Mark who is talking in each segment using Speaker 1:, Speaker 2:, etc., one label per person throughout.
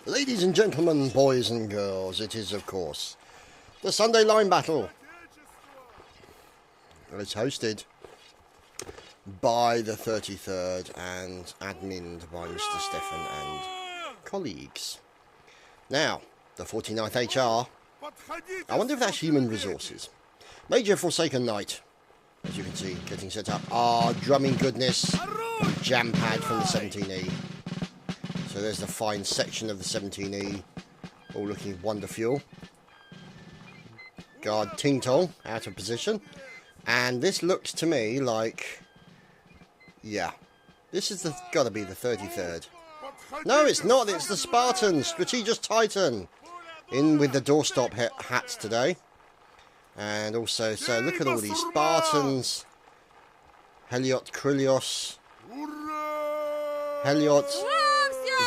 Speaker 1: Ladies and gentlemen, boys and girls, it is, of course, the Sunday Line Battle. It's hosted by the 33rd and adminned by Mr. Stefan and colleagues. Now, the 49th HR, I wonder if that's human resources. Major Forsaken Knight, as you can see, getting set up. Our drumming goodness, jam pad from the 17E. So there's the fine section of the 17E, all looking wonderful. Guard Ting Tong out of position. And this looks to me like, yeah, this is got to be the 33rd. No, it's not. It's the Spartans, Strategist Titan, in with the doorstop hats today. And also, so look at all these Spartans. Heliot Krylios, Heliot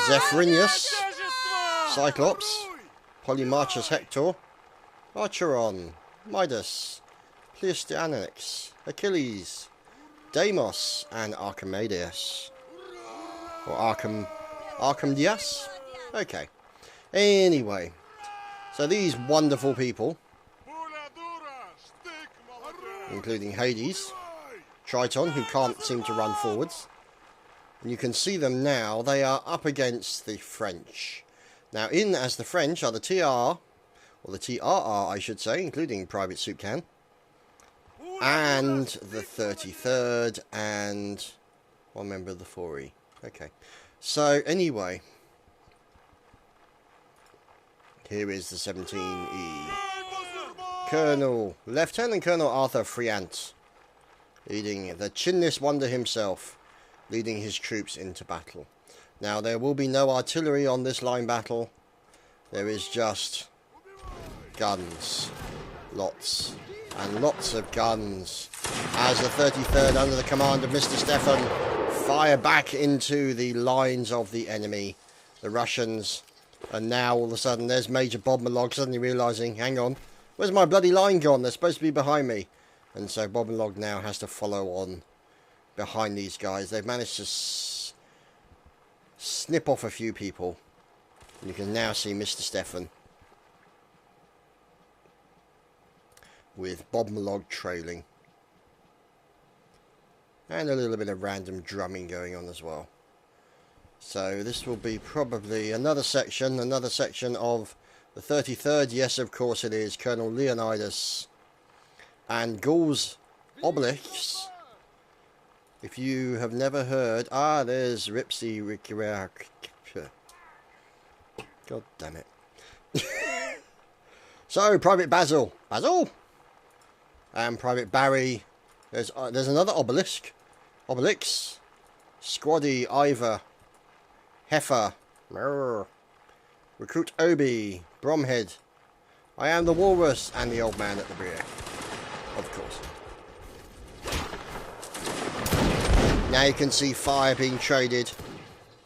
Speaker 1: Zephyrinus, Cyclops, Polymarchus Hector, Archeron, Midas, Cleosteanix, Achilles, Deimos, and Archimedes. Or Archimedes? Okay. Anyway, so these wonderful people, including Hades, Triton, who can't seem to run forwards. And you can see them now, they are up against the French. Now in as the French are the TR, or the TRR I should say, including Private Soup Can, and the 33rd, and one member of the 4E. Okay, so anyway, here is the 17E. Lieutenant Colonel Arthur Friant, leading the chinless wonder himself, leading his troops into battle. Now there will be no artillery on this line battle. There is just guns. Lots and lots of guns. As the 33rd, under the command of Mr. Stefan, fire back into the lines of the enemy, the Russians. And now all of a sudden there's Major Bob Malog suddenly realising, hang on, where's my bloody line gone? They're supposed to be behind me. And so Bob Malog now has to follow on behind these guys. They've managed to snip off a few people. And you can now see Mr. Stefan with Bob Malog trailing. And a little bit of random drumming going on as well. So this will be probably another section of the 33rd. Yes, of course it is. Colonel Leonidas and Gaul's Obelix. If you have never heard, there's Ripsy Rickirak. God damn it. So, Private Basil, and Private Barry. There's another Obelix, Squaddy Ivor, Heifer, Recruit Obi, Bromhead, I am the Walrus, and the old man at the rear, of course. Now you can see fire being traded.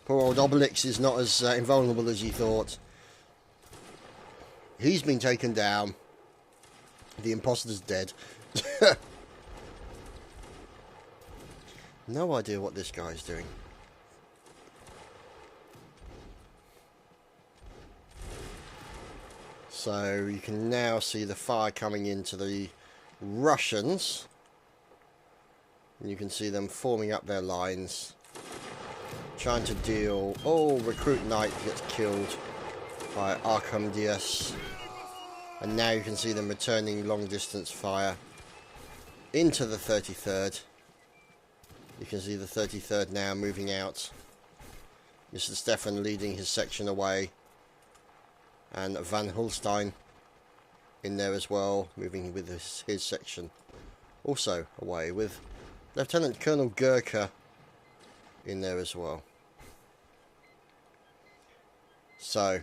Speaker 1: Poor old Obelix is not as invulnerable as he thought. He's been taken down. The imposter's dead. No idea what this guy's doing. So you can now see the fire coming into the Russians. And you can see them forming up their lines, trying to deal. Oh, Recruit Knight gets killed by Archimedes. And now you can see them returning long distance fire into the 33rd. You can see the 33rd now moving out. Mr. Stefan leading his section away. And Van Holstein in there as well, moving with his section also away, with Lieutenant Colonel Gurkha in there as well. So,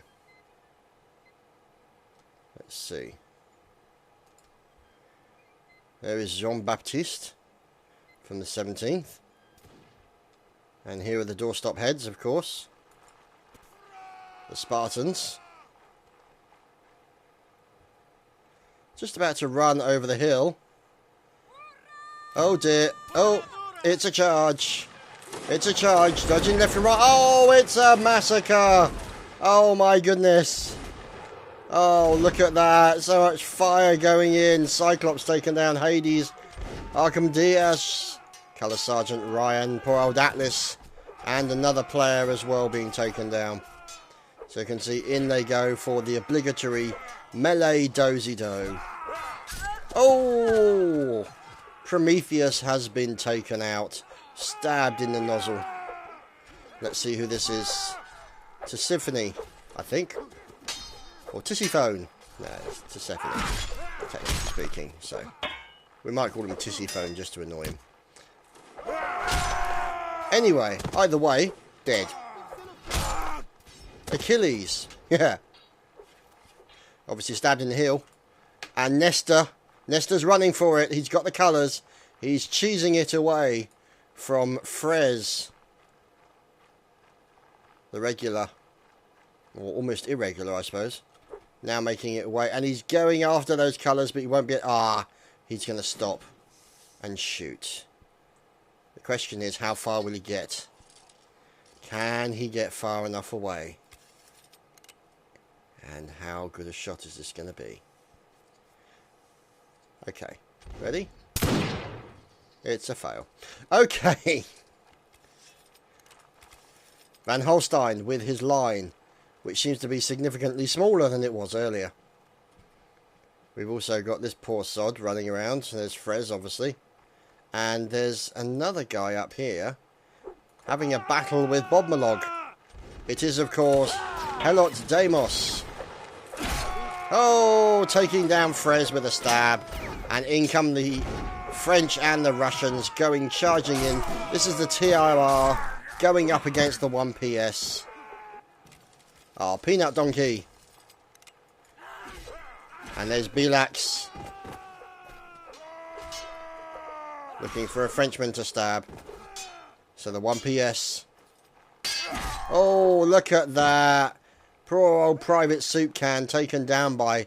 Speaker 1: let's see. There is Jean-Baptiste from the 17th. And here are the doorstop heads, of course. The Spartans. Just about to run over the hill. Oh dear. Oh, it's a charge. It's a charge. Dodging left and right. Oh, it's a massacre. Oh my goodness. Oh, look at that. So much fire going in. Cyclops taking down Hades. Arkham Diaz. Colour Sergeant Ryan. Poor old Atlas. And another player as well being taken down. So you can see in they go for the obligatory melee dozy-do. Oh! Prometheus has been taken out. Stabbed in the nozzle. Let's see who this is. Tisiphone, I think. Or Tisiphone. No, it's Tisiphone, technically speaking. So, we might call him Tisiphone just to annoy him. Anyway, either way, dead. Achilles. Yeah. Obviously stabbed in the heel. And Nestor. Nestor's running for it. He's got the colours. He's cheesing it away from Frez. The regular. Or almost irregular, I suppose. Now making it away. And he's going after those colours, but he won't be... he's going to stop and shoot. The question is, how far will he get? Can he get far enough away? And how good a shot is this going to be? Okay. Ready? It's a fail. Okay. Van Holstein with his line, which seems to be significantly smaller than it was earlier. We've also got this poor sod running around. So there's Frez, obviously. And there's another guy up here having a battle with Bobmalog. It is, of course, Helot Deimos. Oh, taking down Frez with a stab. And in come the French and the Russians charging in. This is the TRR going up against the 1PS. Oh, Peanut Donkey. And there's Bilax. Looking for a Frenchman to stab. So the 1PS. Oh, look at that. Poor old Private Soup Can taken down by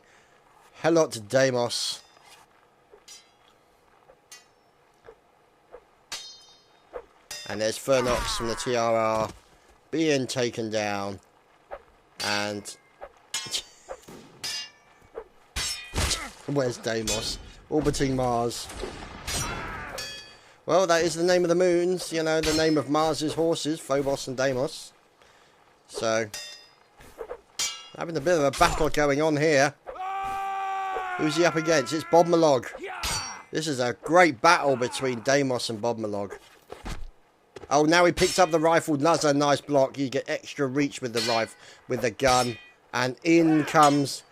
Speaker 1: Helot Deimos. And there's Fernox from the TRR being taken down. And where's Deimos? Orbiting Mars. Well, that is the name of the moons. You know, the name of Mars's horses, Phobos and Deimos. So, having a bit of a battle going on here. Who's he up against? It's Bobmalog. This is a great battle between Deimos and Bobmalog. Oh, now he picked up the rifle. That's a nice block. You get extra reach with the rifle, with the gun. And in comes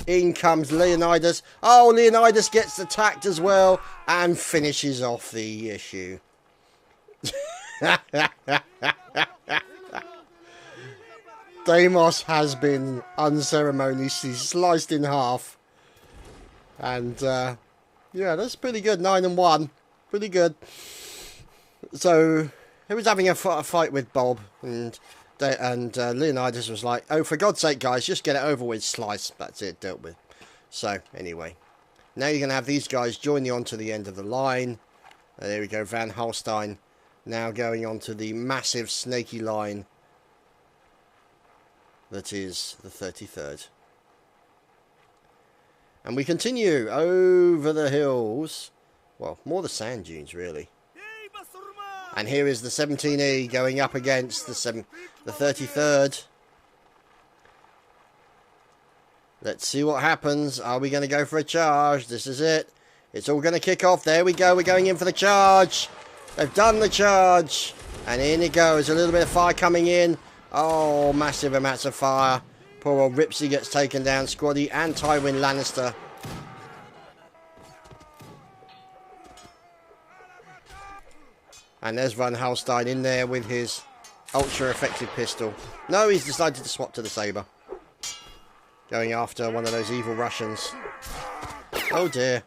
Speaker 1: Leonidas. Oh, Leonidas gets attacked as well. And finishes off the issue. Deimos has been unceremoniously sliced in half. And, yeah, that's pretty good. 9-1. Pretty good. So, he was having a fight with Bob, and Leonidas was like, oh, for God's sake, guys, just get it over with, slice. That's it, dealt with. So, anyway. Now you're going to have these guys joining on to the end of the line. There we go, Van Holstein. Now going on to the massive snaky line that is the 33rd. And we continue over the hills. Well, more the sand dunes, really. And here is the 17E going up against the 33rd. Let's see what happens. Are we going to go for a charge? This is it. It's all going to kick off. There we go. We're going in for the charge. They've done the charge. And in it goes. A little bit of fire coming in. Oh, massive amounts of fire. Poor old Ripsy gets taken down. Squaddy and Tywin Lannister. And there's Van Holstein in there with his ultra-effective pistol. No, he's decided to swap to the saber. Going after one of those evil Russians. Oh dear.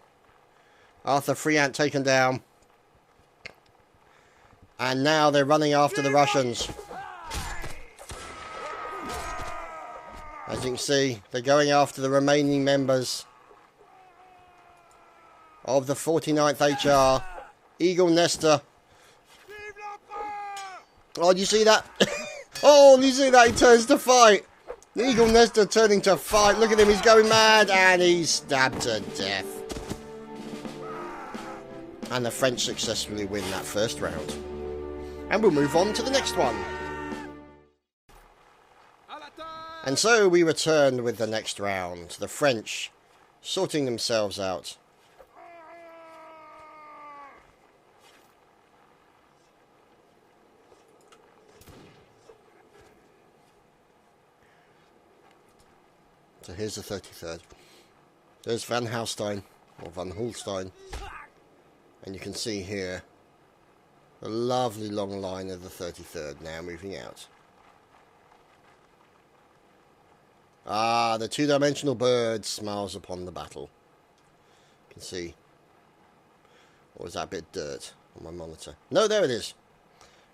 Speaker 1: Arthur Freant taken down. And now they're running after the Russians. As you can see, they're going after the remaining members of the 49th HR. Eagle Nestor. Oh, do you see that? Oh, you see that? He turns to fight. The Eagle Nester turning to fight. Look at him, he's going mad. And he's stabbed to death. And the French successfully win that first round. And we'll move on to the next one. And so we return with the next round. The French sorting themselves out. So here's the 33rd. There's Van Houstein, or Van Holstein. And you can see here a lovely long line of the 33rd now moving out. Ah, the two-dimensional bird smiles upon the battle. You can see. Or is that a bit of dirt on my monitor? No, there it is.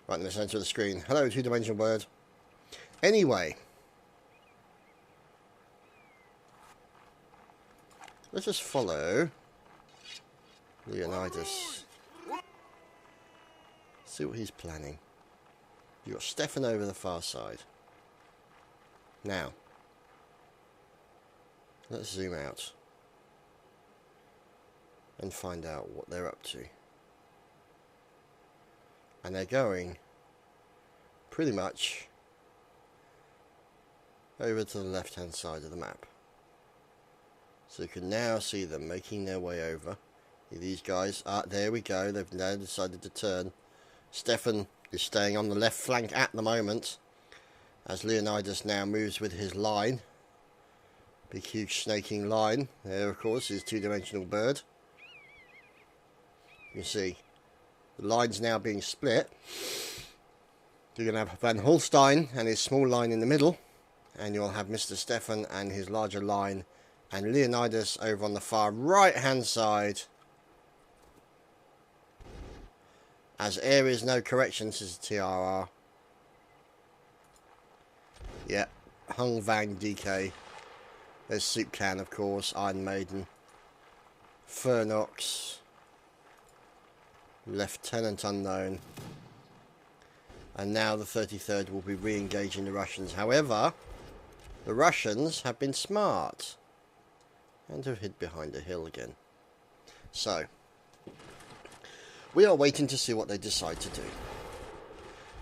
Speaker 1: Right in the centre of the screen. Hello, two-dimensional bird. Anyway. Let's just follow Leonidas. See what he's planning. You've got Stefan over the far side. Now, let's zoom out and find out what they're up to. And they're going pretty much over to the left hand side of the map. So you can now see them making their way over. These guys, there we go, they've now decided to turn. Stefan is staying on the left flank at the moment, as Leonidas now moves with his line. Big huge snaking line. There of course is two-dimensional bird. You see, the line's now being split. You're going to have Van Holstein and his small line in the middle, and you'll have Mr. Stefan and his larger line, and Leonidas over on the far right hand side. As air is no correction, says TRR. Yeah, Hung Vang DK. There's Soup Can, of course, Iron Maiden, Fernox, Lieutenant Unknown. And now the 33rd will be re-engaging the Russians. However, the Russians have been smart and have hid behind a hill again. So, we are waiting to see what they decide to do.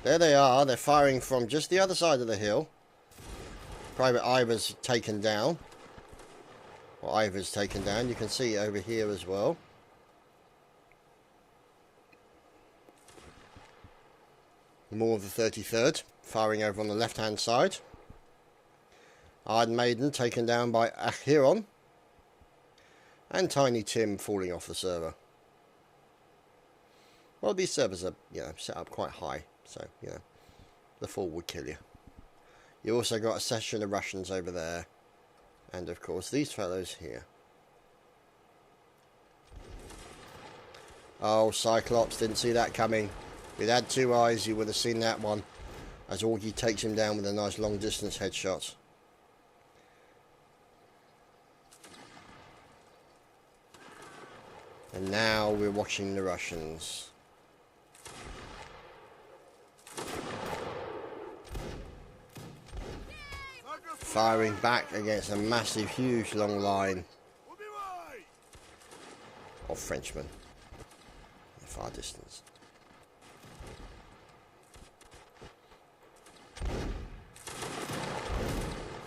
Speaker 1: There they are, they're firing from just the other side of the hill. Private Ivor's taken down. Or Ivor's taken down, you can see over here as well. More of the 33rd, firing over on the left hand side. Iron Maiden taken down by Acheron. And Tiny Tim falling off the server. Well, these servers are, set up quite high, so, the fall would kill you. You also got a section of Russians over there, and of course these fellows here. Oh, Cyclops, didn't see that coming. If you'd had two eyes, you would have seen that one, as Augie takes him down with a nice long distance headshot. And now we're watching the Russians. Firing back against a massive, huge, long line of Frenchmen in the far distance.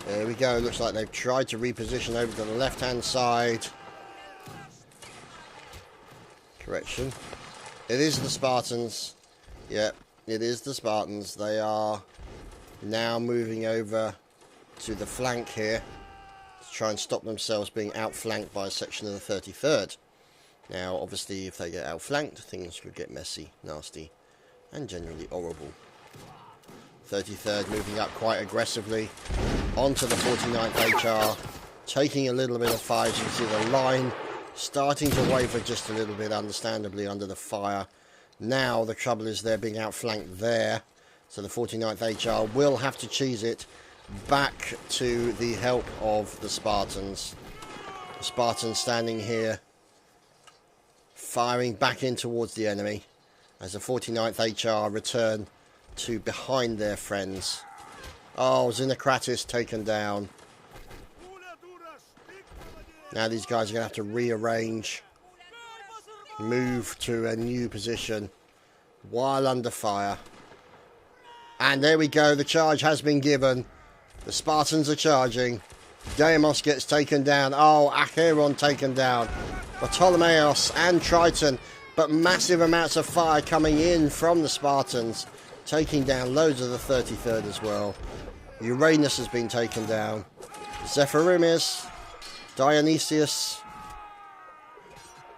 Speaker 1: There we go. Looks like they've tried to reposition over to the left-hand side. Correction. It is the Spartans. Yep, it is the Spartans. They are now moving over to the flank here to try and stop themselves being outflanked by a section of the 33rd. Now, obviously, if they get outflanked, things could get messy, nasty, and generally horrible. 33rd moving up quite aggressively onto the 49th HR, taking a little bit of fire. As you can see the line starting to waver just a little bit, understandably, under the fire. Now, the trouble is they're being outflanked there, so the 49th HR will have to cheese it back to the help of the Spartans. The Spartans standing here, firing back in towards the enemy, as the 49th HR return to behind their friends. Oh, Xenocrates taken down. Now these guys are going to have to rearrange, move to a new position while under fire. And there we go, the charge has been given. The Spartans are charging. Deimos gets taken down. Oh, Acheron taken down. Ptolemaeus and Triton. But massive amounts of fire coming in from the Spartans. Taking down loads of the 33rd as well. Uranus has been taken down. Zephyrimus. Dionysius.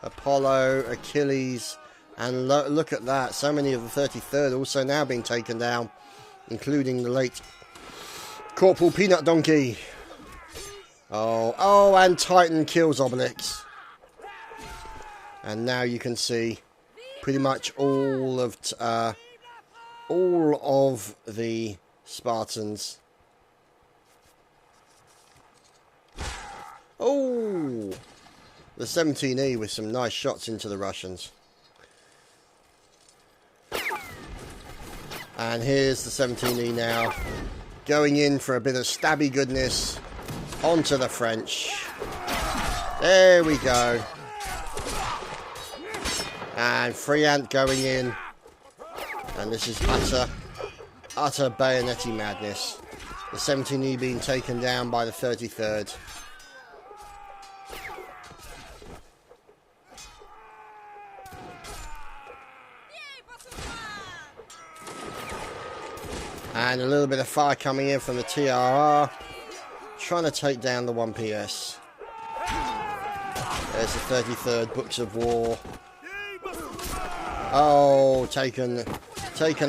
Speaker 1: Apollo. Achilles. And look at that. So many of the 33rd also now being taken down. Including the late Corporal Peanut Donkey. Oh, and Titan kills Obelix. And now you can see pretty much all of the Spartans. Oh, the 17E with some nice shots into the Russians. And here's the 17E now, going in for a bit of stabby goodness onto the French. There we go. And Friant going in. And this is utter bayonetti madness. The 17E being taken down by the 33rd. And a little bit of fire coming in from the TRR. Trying to take down the 1PS. There's the 33rd Books of War. Oh, taken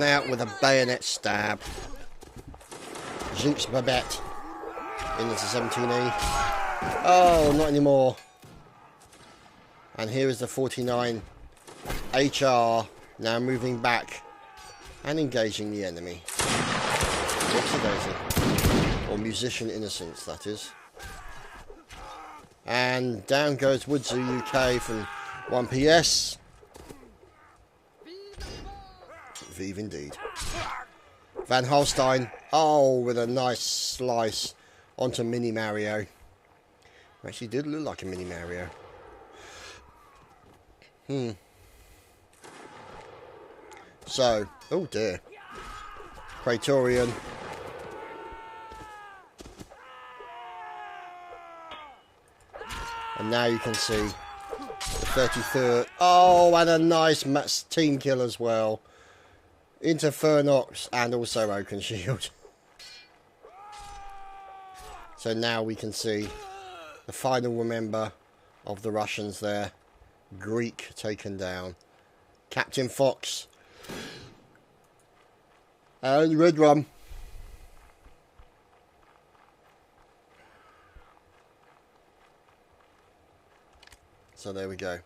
Speaker 1: out with a bayonet stab. Jinx Babette into the 17E. Oh, not anymore. And here is the 49 HR now moving back and engaging the enemy. Or Musician Innocence, that is. And down goes Woodzu UK from 1PS. Vive indeed. Van Holstein, oh, with a nice slice onto Mini Mario. Actually did look like a Mini Mario. So, oh dear. Praetorian. And now you can see the 33rd. Oh, and a nice team kill as well. Into Fernox and also Oakenshield. So now we can see the final member of the Russians there. Greek taken down. Captain Fox. And Red Rum. So there we go.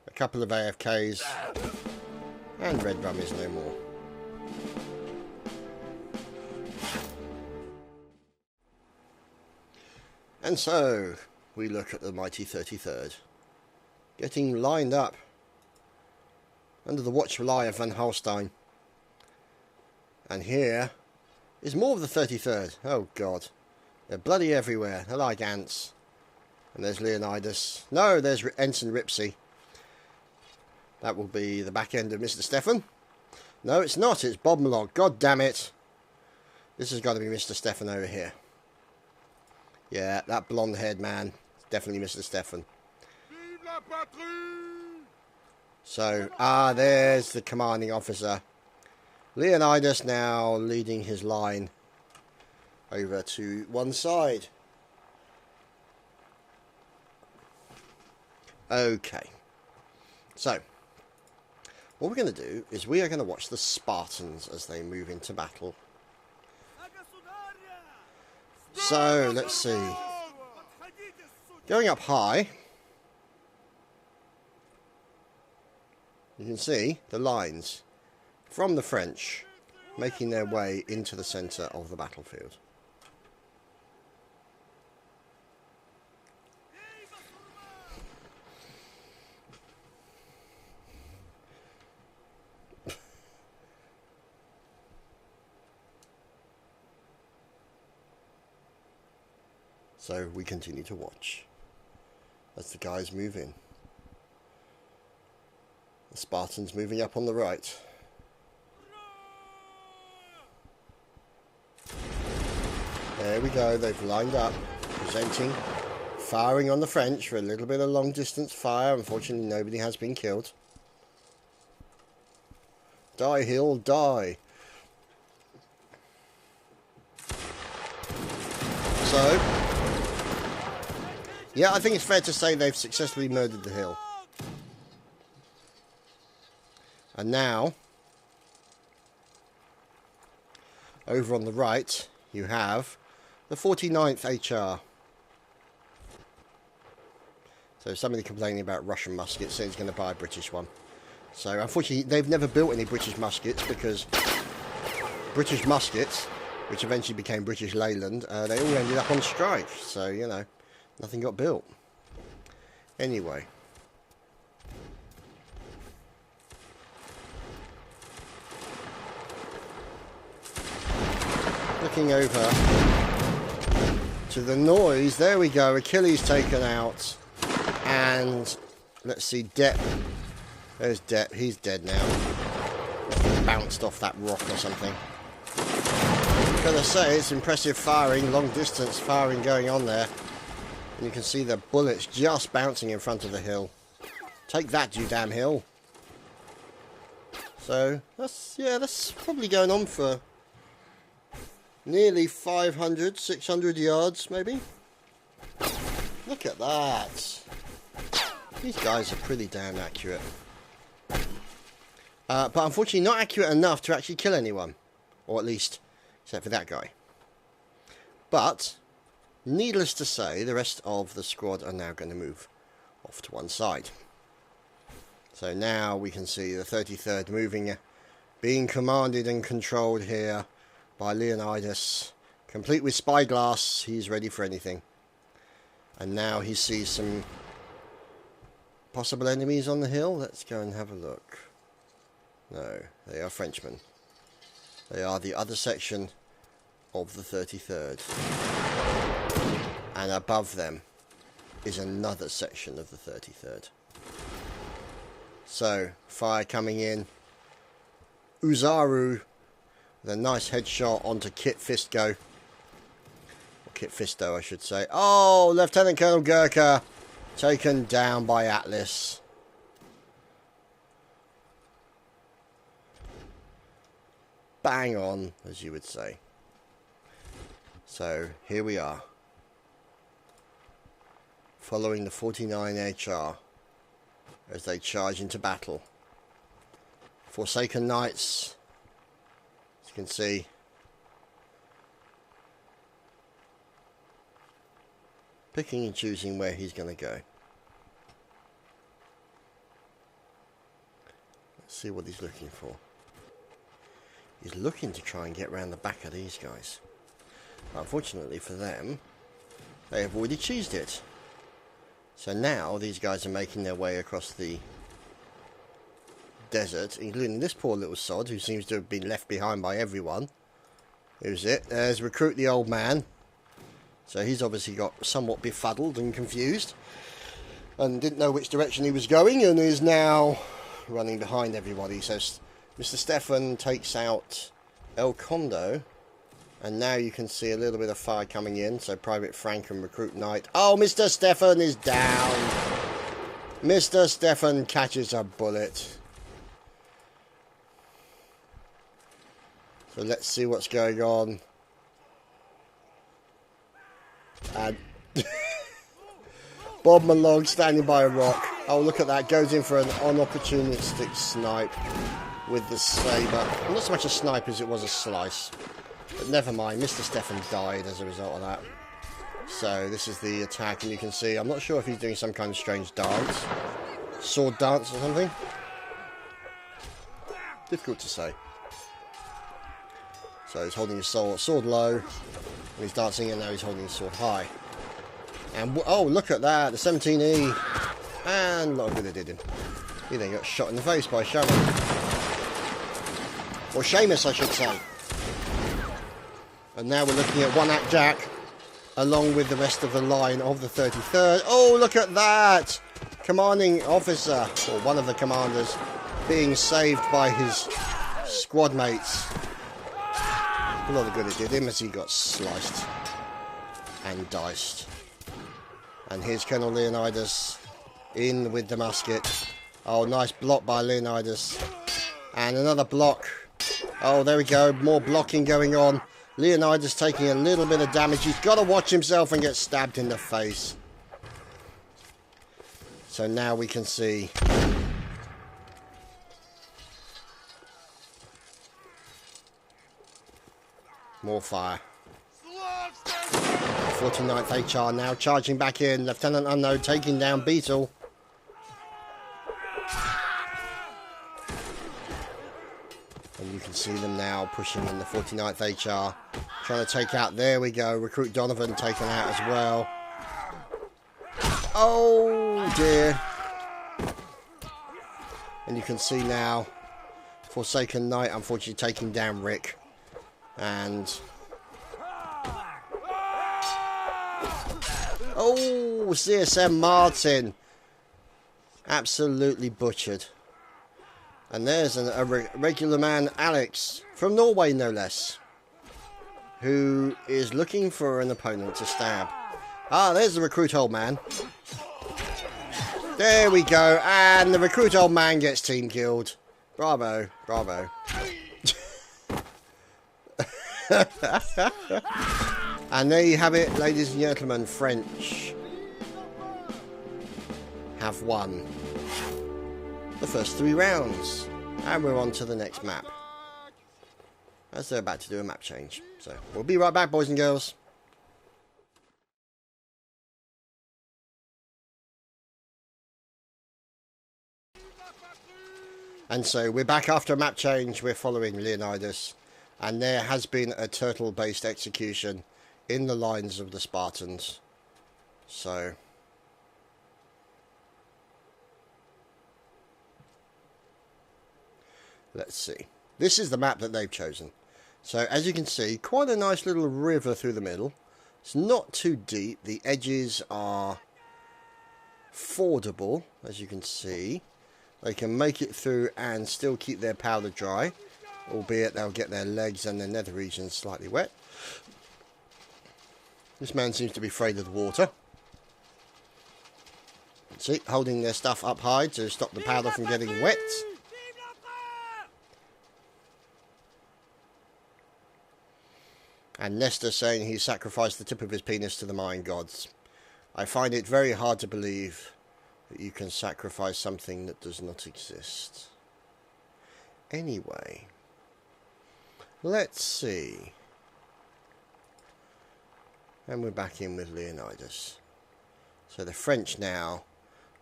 Speaker 1: A couple of AFKs. And Red Rum is no more. And so, we look at the mighty 33rd. Getting lined up under the watchful eye of Van Holstein. And here is more of the 33rd. Oh God. They're bloody everywhere. They're like ants. And there's Leonidas. No, there's Ensign Ripsey. That will be the back end of Mr. Stefan. No, it's not. It's Bob Malog. God damn it. This has got to be Mr. Stefan over here. Yeah, that blonde-haired man. Definitely Mr. Stefan. So, there's the commanding officer. Leonidas now leading his line over to one side. Okay. So, what we're going to do is we are going to watch the Spartans as they move into battle. So, let's see. Going up high, you can see the lines from the French making their way into the centre of the battlefield. So we continue to watch as the guys move in. The Spartans moving up on the right. There we go, they've lined up, presenting, firing on the French for a little bit of long distance fire. Unfortunately, nobody has been killed. Die, Hill, die. So, yeah, I think it's fair to say they've successfully murdered the hill. And now, over on the right, you have the 49th HR. So somebody complaining about Russian muskets, says he's going to buy a British one. So unfortunately, they've never built any British muskets because British muskets, which eventually became British Leyland, they all ended up on strike. So, you know, nothing got built. Anyway. Looking over to the noise, there we go, Achilles taken out, and let's see, Depp, there's Depp, he's dead now, bounced off that rock or something. Gotta say, it's impressive firing, long distance firing going on there, and you can see the bullets just bouncing in front of the hill. Take that, you damn hill. So, that's probably going on for nearly 500, 600 yards, maybe. Look at that. These guys are pretty damn accurate. But unfortunately not accurate enough to actually kill anyone. Or at least, except for that guy. But, needless to say, the rest of the squad are now going to move off to one side. So now we can see the 33rd moving, being commanded and controlled here by Leonidas, complete with spyglass. He's ready for anything. And now he sees some possible enemies on the hill. Let's go and have a look. No, they are Frenchmen. They are the other section of the 33rd. And above them is another section of the 33rd. So, fire coming in. Uzaru, with a nice headshot onto Kit Fisto. Or Kit Fisto, I should say. Oh, Lieutenant Colonel Gurkha taken down by Atlas. Bang on, as you would say. So, here we are. Following the 49 HR as they charge into battle. Forsaken Knights, as you can see, picking and choosing where he's going to go. Let's see what he's looking for. He's looking to try and get around the back of these guys. But unfortunately for them, they have already cheesed it. So now these guys are making their way across the desert, including this poor little sod who seems to have been left behind by everyone. Who's it? There's Recruit the Old Man. So he's obviously got somewhat befuddled and confused and didn't know which direction he was going and is now running behind everybody. So Mr. Stefan takes out El Condo, and now you can see a little bit of fire coming in. So Private Frank and Recruit Knight. Oh, Mr. Stefan is down. Mr. Stefan catches a bullet. So let's see what's going on. And Bob Malone standing by a rock. Oh, look at that. Goes in for an unopportunistic snipe with the saber. Not so much a snipe as it was a slice. But never mind. Mr. Stefan died as a result of that. So this is the attack. And you can see, I'm not sure if he's doing some kind of strange dance. Sword dance or something. Difficult to say. So he's holding his sword low. And he's dancing, and now he's holding his sword high. And oh, look at that, the 17E. And look what it did him. He then got shot in the face by Sharon. Or Seamus, I should say. And now we're looking at One Act Jack. along with the rest of the line of the 33rd. Oh, look at that! Commanding officer, or one of the commanders, being saved by his squad mates. A lot of good it did him as he got sliced and diced. And here's Colonel Leonidas in with the musket. Oh, nice block by Leonidas. And another block. Oh, there we go. More blocking going on. Leonidas taking a little bit of damage. He's got to watch himself and get stabbed in the face. So now we can see. More fire. 49th HR now charging back in. Lieutenant Unknown taking down Beetle. And you can see them now pushing in the 49th HR. Trying to take out, there we go, Recruit Donovan taken out as well. Oh dear. And you can see now Forsaken Knight unfortunately taking down Rick. And oh, CSM Martin absolutely butchered. And there's a regular man, Alex, from Norway no less, who is looking for an opponent to stab. Ah, there's the Recruit Old Man. There we go, and the Recruit Old Man gets team killed. Bravo, bravo. And there you have it, ladies and gentlemen. French have won the first 3 rounds, and we're on to the next map, as they're about to do a map change. So we'll be right back, boys and girls. And so we're back after a map change. We're following Leonidas, and there has been a turtle-based execution in the lines of the Spartans. So let's see. This is the map that they've chosen. So as you can see, quite a nice little river through the middle. It's not too deep. The edges are fordable, as you can see. They can make it through and still keep their powder dry, albeit they'll get their legs and their nether regions slightly wet. This man seems to be afraid of the water. See, holding their stuff up high to stop the powder from getting wet. And Nestor saying he sacrificed the tip of his penis to the mine gods. I find it very hard to believe that you can sacrifice something that does not exist. Anyway, let's see. And we're back in with Leonidas. So the French now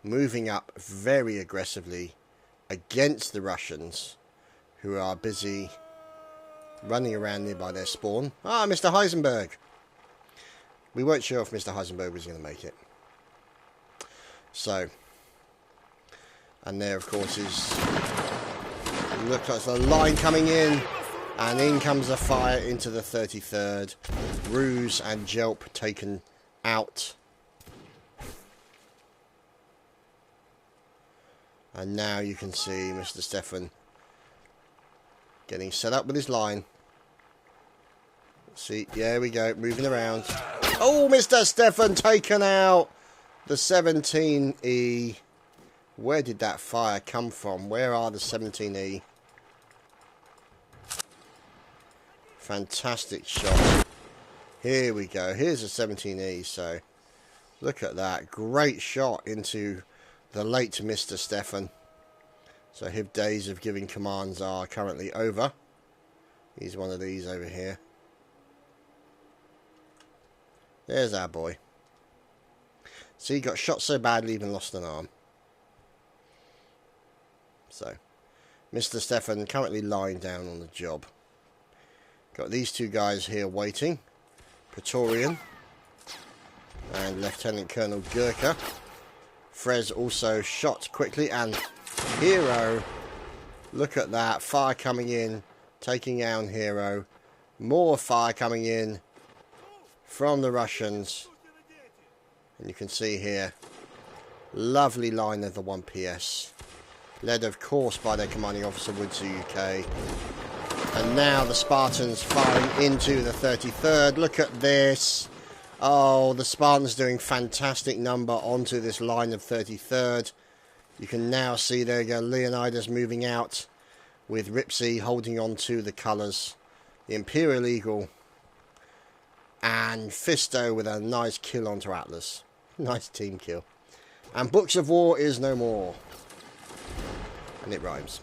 Speaker 1: moving up very aggressively against the Russians, who are busy running around nearby their spawn. Ah, Mr. Heisenberg. We weren't sure if Mr. Heisenberg was going to make it. So, and there of course is, looks like the line coming in, and in comes the fire into the 33rd. Ruse and Jelp taken out. And now you can see Mr. Stefan getting set up with his line. See, there we go, moving around. Oh, Mr. Stefan taken out. The 17E. Where did that fire come from? Where are the 17E? Fantastic shot. Here we go. Here's a 17E. So, look at that. Great shot into the late Mr. Stefan. So, his days of giving commands are currently over. He's one of these over here. There's our boy. See, he got shot so badly, even lost an arm. So, Mr. Stefan currently lying down on the job. Got these two guys here waiting. Praetorian and Lieutenant Colonel Gurkha. Frez also shot quickly, and Hero. Look at that. Fire coming in, taking down Hero. More fire coming in. from the Russians. And you can see here, lovely line of the 1PS. Led, of course, by their commanding officer, Woodsy UK. And now the Spartans firing into the 33rd. Look at this. Oh, the Spartans doing fantastic number onto this line of 33rd. You can now see, there you go, Leonidas moving out with Ripsy holding on to the colours. The Imperial Eagle. And Fisto with a nice kill onto Atlas. Nice team kill. And Books of War is no more. And it rhymes.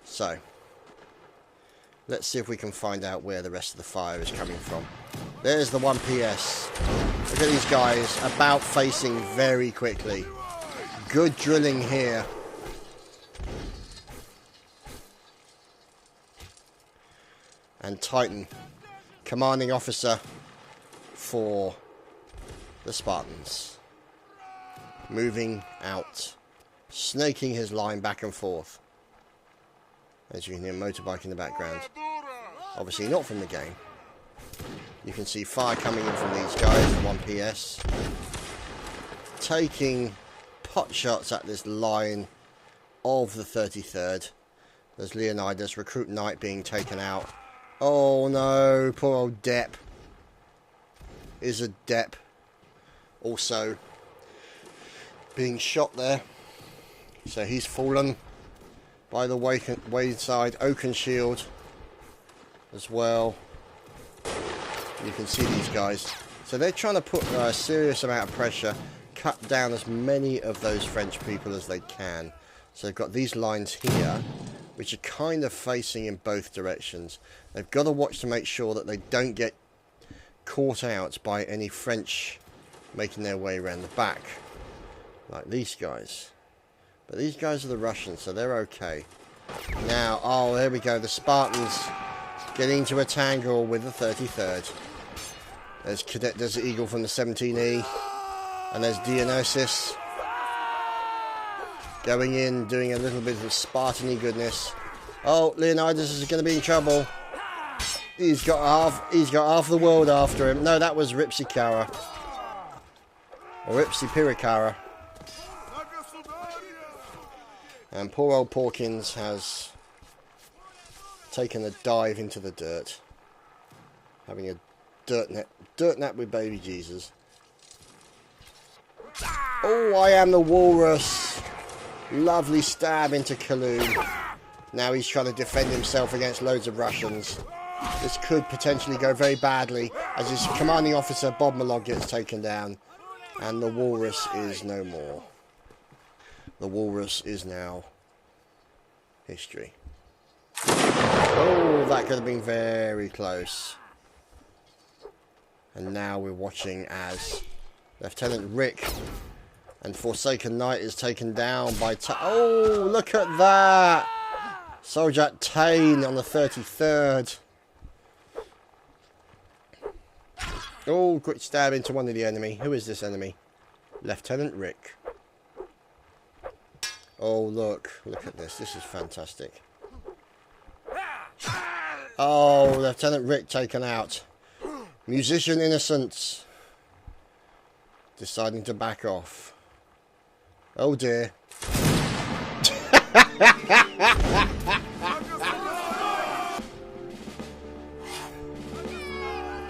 Speaker 1: So, let's see if we can find out where the rest of the fire is coming from. There's the 1PS. Look at these guys about facing very quickly. Good drilling here. And Titan, commanding officer for the Spartans. Moving out. Snaking his line back and forth. As you can hear, motorbike in the background. Obviously not from the game. You can see fire coming in from these guys, 1PS. Taking pot shots at this line of the 33rd. There's Leonidas, Recruit Knight being taken out. Oh no, poor old Depp. Is a Depp also being shot there. So he's fallen by the wayside. Oakenshield as well. You can see these guys. So they're trying to put a serious amount of pressure, cut down as many of those French people as they can. So they've got these lines here, which are kind of facing in both directions. They've got to watch to make sure that they don't get caught out by any French making their way around the back. Like these guys. But these guys are the Russians, so they're okay. Now, oh, there we go. The Spartans getting into a tangle with the 33rd. There's Cadet Desert Eagle from the 17E. And there's Dionysus. Going in, doing a little bit of Spartan-y goodness. Oh, Leonidas is going to be in trouble. He's got half the world after him. No, that was Ripsykara. Or Ripsy-Pirikara. And poor old Porkins has taken a dive into the dirt. Having a dirt nap with baby Jesus. Oh, I am the walrus. Lovely stab into Kaloon. Now he's trying to defend himself against loads of Russians. This could potentially go very badly as his commanding officer Bob Malog gets taken down. And the walrus is no more. The walrus is now history. Oh, that could have been very close. And now we're watching as Lieutenant Rick and Forsaken Knight is taken down by... Oh, look at that! Soljat Tain on the 33rd. Oh, quick stab into one of the enemy. Who is this enemy? Lieutenant Rick. Oh, look at this. This is fantastic. Oh, Lieutenant Rick taken out. Musician Innocence deciding to back off. Oh dear.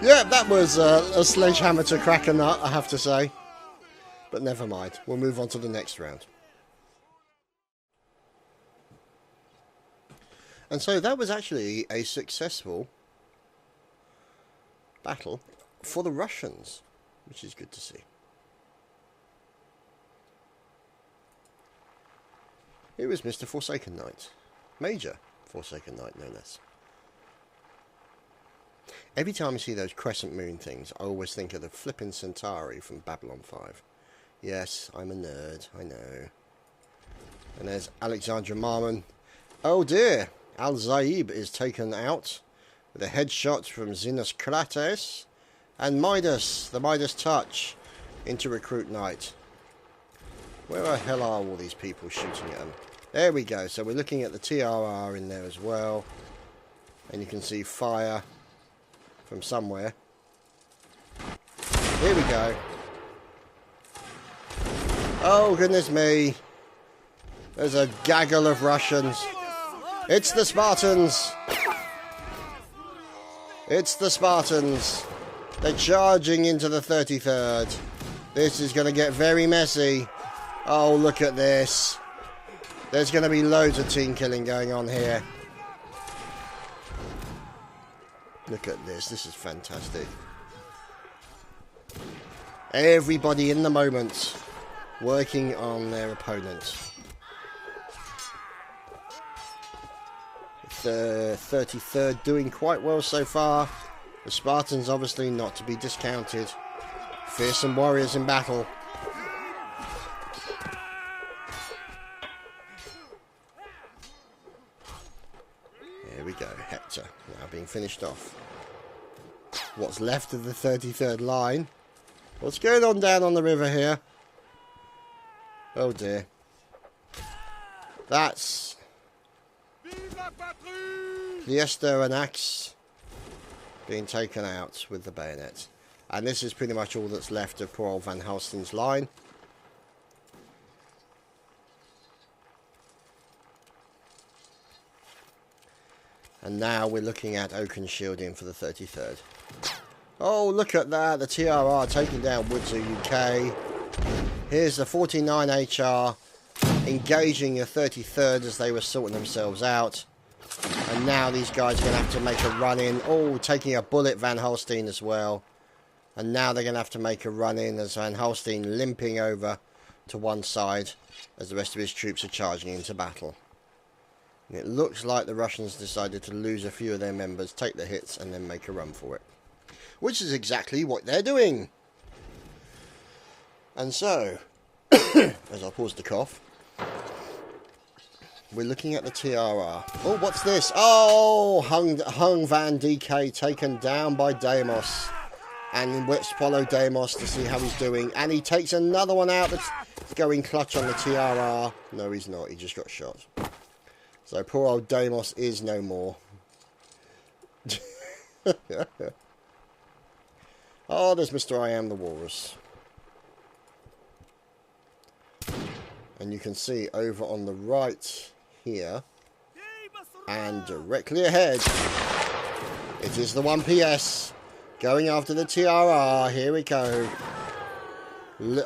Speaker 1: Yeah, that was a sledgehammer to crack a nut, I have to say. But never mind. We'll move on to the next round. And so that was actually a successful battle for the Russians, which is good to see. Here is Mr. Forsaken Knight. Major Forsaken Knight, no less. Every time I see those crescent moon things, I always think of the flippin' Centauri from Babylon 5. Yes, I'm a nerd, I know. And there's Alexandra Marmon. Oh dear! Al-Zaib is taken out with a headshot from Xenocrates. And Midas, the Midas touch, into Recruit Knight. Where the hell are all these people shooting at them? There we go. So we're looking at the TRR in there as well. And you can see fire from somewhere. Here we go. Oh, goodness me. There's a gaggle of Russians. It's the Spartans. It's the Spartans. They're charging into the 33rd. This is going to get very messy. Oh, look at this. There's going to be loads of team killing going on here. Look at this. This is fantastic. Everybody in the moment working on their opponent. The 33rd doing quite well so far. The Spartans obviously not to be discounted. Fearsome warriors in battle. Here we go, Hector now being finished off. What's left of the 33rd line? What's going on down on the river here? Oh dear. That's Liester and Axe being taken out with the bayonet. And this is pretty much all that's left of poor old Van Halsten's line. And now we're looking at Oaken shielding for the 33rd. Oh, look at that. The TRR taking down Woodsu UK. Here's the 49 HR engaging the 33rd as they were sorting themselves out. And now these guys are going to have to make a run in. Oh, taking a bullet, Van Halsten as well. And now they're going to have to make a run in as Van Halsten limping over to one side as the rest of his troops are charging into battle. And it looks like the Russians decided to lose a few of their members, take the hits and then make a run for it. Which is exactly what they're doing. And so, as I pause to cough, we're looking at the TRR. Oh, what's this? Oh, Hung Van DK taken down by Deimos. And let's follow Deimos to see how he's doing. And he takes another one out that's going clutch on the TRR. No, he's not. He just got shot. So poor old Deimos is no more. Oh, there's Mr. I Am the Walrus. And you can see over on the right here, and directly ahead, it is the 1PS going after the TRR. Here we go.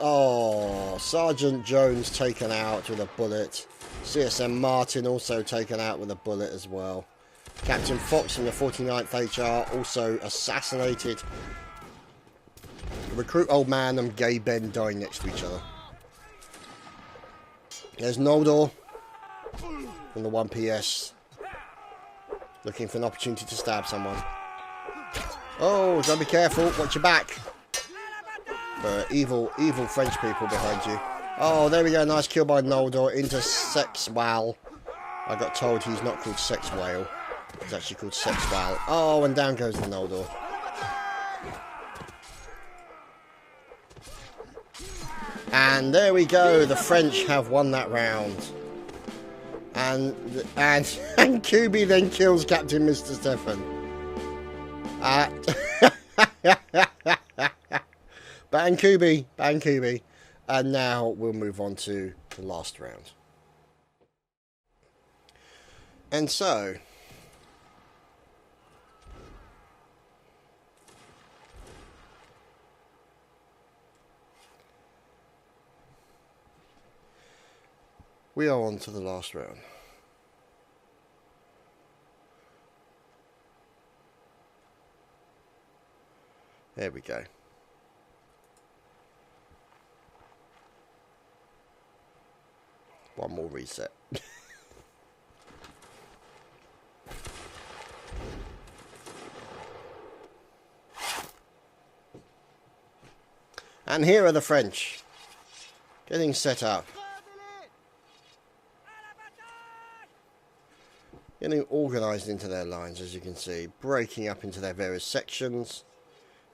Speaker 1: Oh, Sergeant Jones taken out with a bullet. CSM Martin also taken out with a bullet as well. Captain Fox from the 49th HR also assassinated. Recruit Old Man and Gay Ben dying next to each other. There's Noldor from the 1PS looking for an opportunity to stab someone. Oh, gotta be careful, watch your back. Evil French people behind you. Oh, there we go, nice kill by Noldor into Sex Whale. I got told he's not called Sex Whale. He's actually called Sex Whale. Oh, and down goes the Noldor. And there we go, the French have won that round. And Kubi then kills Captain Mr. Stefan. Ban Kubi. And now we'll move on to the last round. And so, we are on to the last round. There we go. One more reset. And here are the French getting set up. Getting organised into their lines, as you can see. Breaking up into their various sections.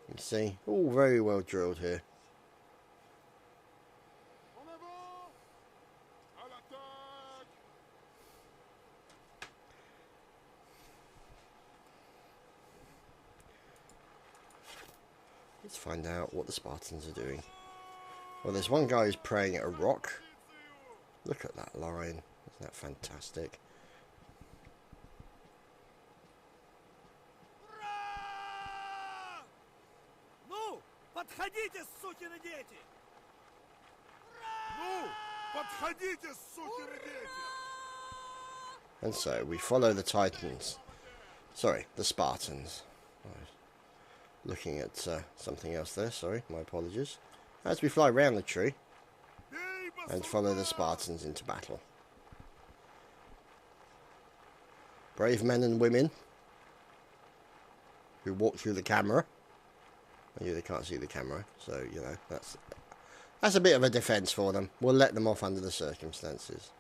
Speaker 1: You can see, all very well drilled here. Let's find out what the Spartans are doing. Well, there's one guy who's praying at a rock. Look at that line. Isn't that fantastic? And so we follow the Titans. Sorry, the Spartans. Looking at something else there, sorry, my apologies. As we fly round the tree and follow the Spartans into battle. Brave men and women who walk through the camera. Maybe they can't see the camera, so, you know, that's a bit of a defence for them. We'll let them off under the circumstances.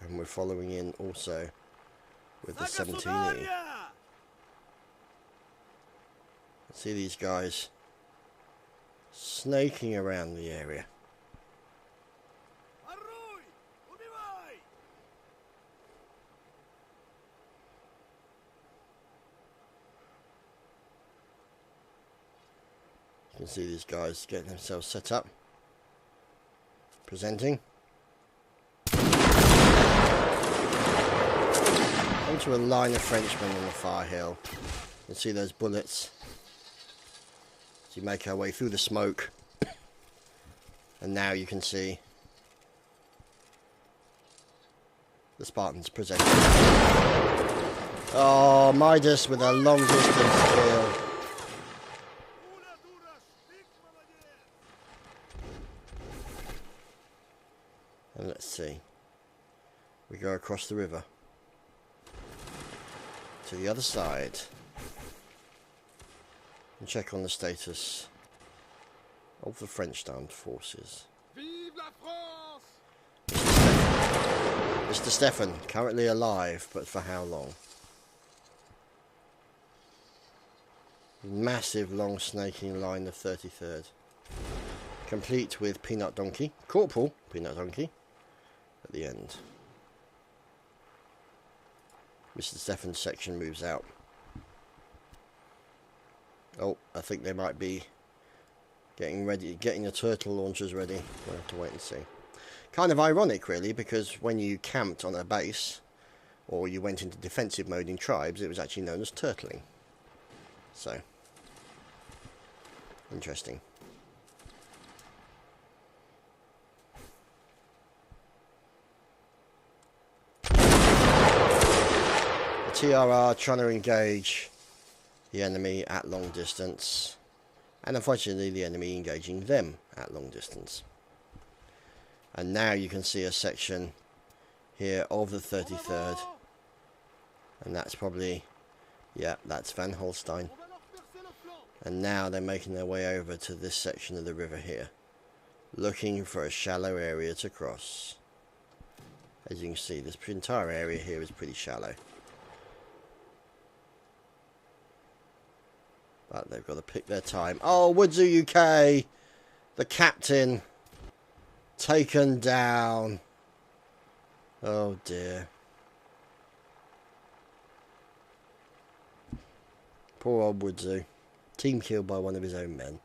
Speaker 1: And we're following in also with the 17E. See these guys snaking around the area. You can see these guys getting themselves set up, presenting. Onto a line of Frenchmen on the far hill. You can see those bullets as you make our way through the smoke. And now you can see the Spartans presenting. Oh, Midas with a long distance kill. And let's see. We go across the river to the other side and check on the status of the French armed forces. Vive la France! Mr. Stefan, currently alive, but for how long? Massive long snaking line of 33rd. Complete with Peanut Donkey, Corporal Peanut Donkey, at the end. Mr. Stefan's section moves out. Oh, I think they might be getting ready, getting the turtle launchers ready. We'll have to wait and see. Kind of ironic, really, because when you camped on a base, or you went into defensive mode in tribes, it was actually known as turtling. So, interesting. TRR trying to engage the enemy at long distance, and unfortunately the enemy engaging them at long distance. And now you can see a section here of the 33rd, and that's probably, yeah, that's Van Holstein. And now they're making their way over to this section of the river here, looking for a shallow area to cross. As you can see, this entire area here is pretty shallow. But they've got to pick their time. Oh, Woodzu UK! The captain taken down. Oh dear. Poor old Woodzu. Team killed by one of his own men.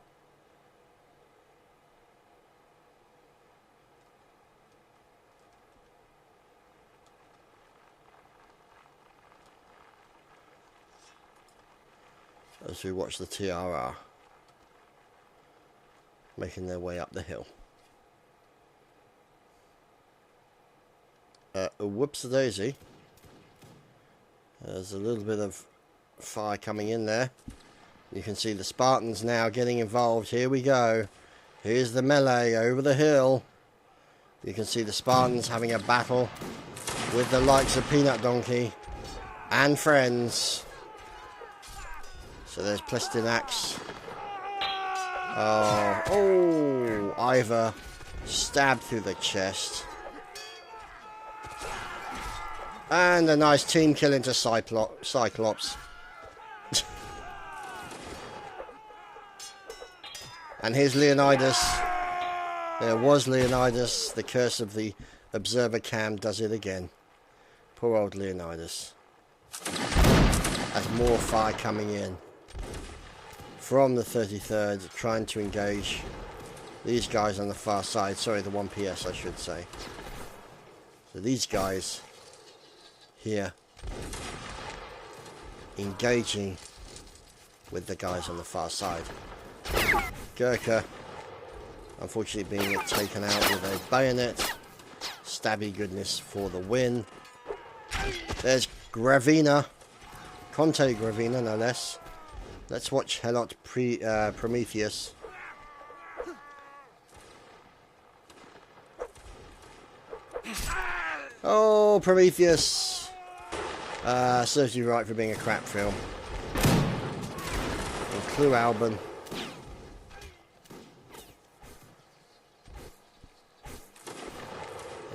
Speaker 1: As we watch the TRR making their way up the hill. Whoops-a-daisy. There's a little bit of fire coming in there. You can see the Spartans now getting involved. Here we go. Here's the melee over the hill. You can see the Spartans having a battle with the likes of Peanut Donkey and friends. So there's Plestinax. Oh, Ivor stabbed through the chest. And a nice team kill into Cyclops. And here's Leonidas. There was Leonidas. The curse of the observer cam does it again. Poor old Leonidas. As more fire coming in from the 33rd, trying to engage these guys on the far side. Sorry, the 1PS I should say. So these guys here engaging with the guys on the far side. Gurkha unfortunately being taken out with a bayonet. Stabby goodness for the win. There's Gravina. Conte Gravina, no less. Let's watch Helot Prometheus. Oh, Prometheus. Serves you right for being a crap film. And Clue Alban.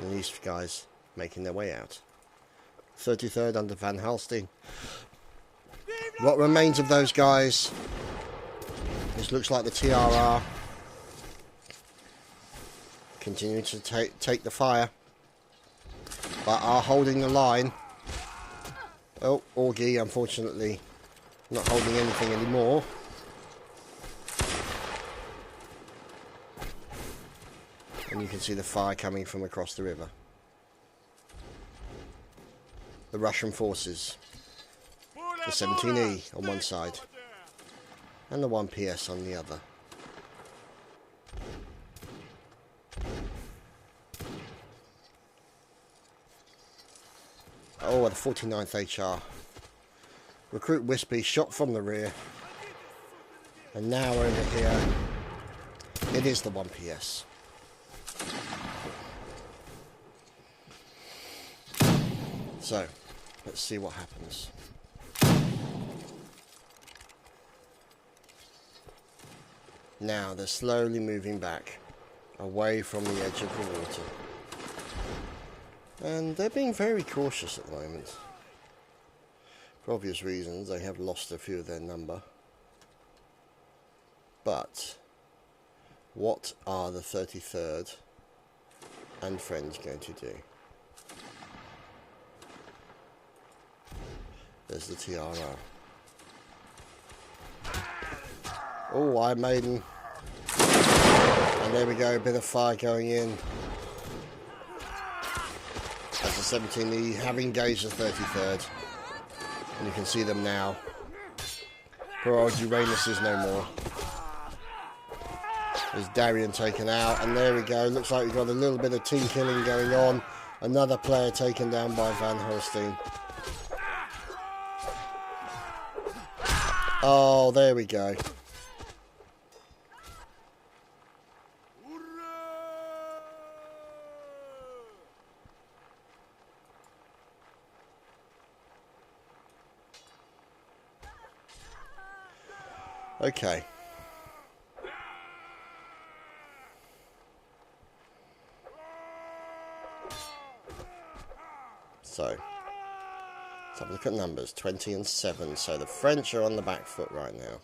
Speaker 1: And these guys making their way out. 33rd under Van Halstein. What remains of those guys? This looks like the TRR. Continuing to take the fire. But are holding the line. Oh, Augie, unfortunately, not holding anything anymore. And you can see the fire coming from across the river. The Russian forces. The 17E on one side. And the 1PS on the other. Oh, the 49th HR. Recruit Wispy shot from the rear. And now over here, it is the 1PS. So, let's see what happens. Now, they're slowly moving back, away from the edge of the water. And they're being very cautious at the moment. For obvious reasons, they have lost a few of their number. But, what are the 33rd and friends going to do? There's the TRR. Oh, Iron Maiden. And there we go, a bit of fire going in. As the 17E have engaged the 33rd. And you can see them now. Poor old Uranus is no more. There's Darien taken out, and there we go. Looks like we've got a little bit of team killing going on. Another player taken down by Van Holstein. Oh, there we go. Okay. So, let's have a look at numbers. 20 and 7. So the French are on the back foot right now.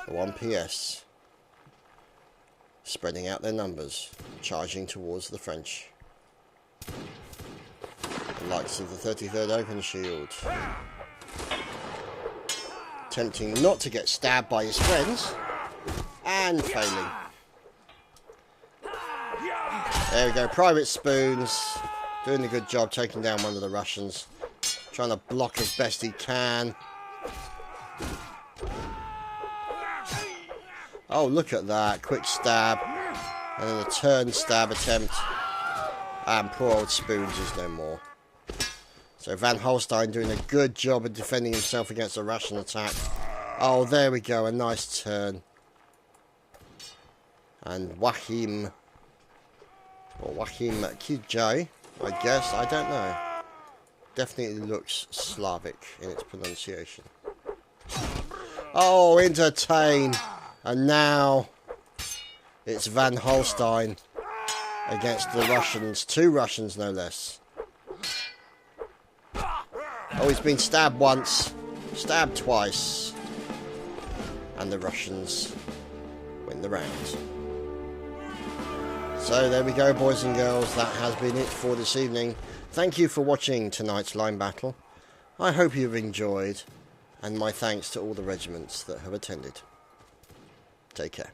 Speaker 1: The 1PS spreading out their numbers, charging towards the French. The likes of the 33rd Open Shield. Attempting not to get stabbed by his friends. And failing. There we go, Private Spoons. Doing a good job taking down one of the Russians. Trying to block as best he can. Oh, look at that. Quick stab. And then a turn stab attempt. And poor old Spoons is no more. So Van Holstein doing a good job of defending himself against a Russian attack. Oh, there we go. A nice turn. And Wahim. Or Wahim Kijay, I guess. I don't know. Definitely looks Slavic in its pronunciation. Oh, entertain. And now it's Van Holstein against the Russians. 2 Russians, no less. Oh, he's been stabbed once. Stabbed twice. and the Russians win the round. So there we go, boys and girls, that has been it for this evening. Thank you for watching tonight's line battle. I hope you've enjoyed, and my thanks to all the regiments that have attended. Take care.